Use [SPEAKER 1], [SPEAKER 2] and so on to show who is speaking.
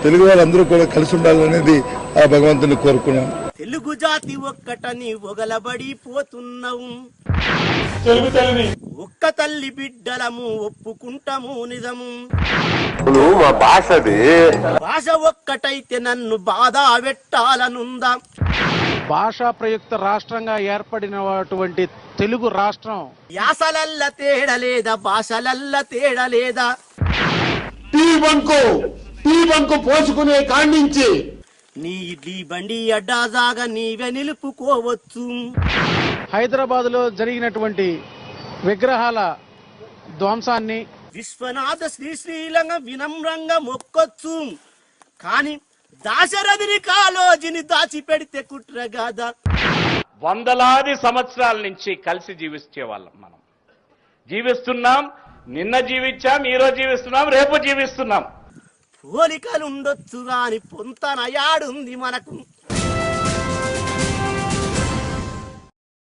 [SPEAKER 1] తెలుగు వాళ్ళందరూ కూడా కలిసి ఉండాలనేది ఆ భగవంతుని కోరుకున్నాం.
[SPEAKER 2] తెలుగు జాతి ఒక్కటని ఒగలబడిపోతున్నావు, ఒక్క తల్లి బిడ్డలము ఒప్పుకుంటాము నిజము. భాష ఒక్కటైతే నన్ను బాధ పెట్టాలనుందా?
[SPEAKER 3] భాషా ప్రయుక్త రాష్ట్రంగా ఏర్పడినటువంటి తెలుగు రాష్ట్రం
[SPEAKER 2] యాసలల్ల తేడలేదా, భాషలల్ల తేడలేదా?
[SPEAKER 4] టీ బంకు పోసుకునే కాండించి
[SPEAKER 2] నీ ఇడ్లీ బండి అడ్డాజాగా నీవే నిలుపుకోవచ్చు.
[SPEAKER 3] హైదరాబాద్ లో జరిగినటువంటి విగ్రహాల ధ్వంసాన్ని
[SPEAKER 2] విశ్వనాథ శ్రీశ్రీలంగా వినమ్రంగా మొక్కొచ్చు, కానీ దాశరథిని కాలోజిని దాచిపెడితే కుట్రగాదా?
[SPEAKER 5] వందలాది సంవత్సరాల నుంచి కలిసి జీవించే వాళ్ళం మనం. జీవిస్తున్నాం, నిన్న జీవించాం, ఈరోజు జీవిస్తున్నాం, రేపు జీవిస్తున్నాం.
[SPEAKER 2] పోలికలుండొచ్చు గాని పొంతన యాడుంది మనకు?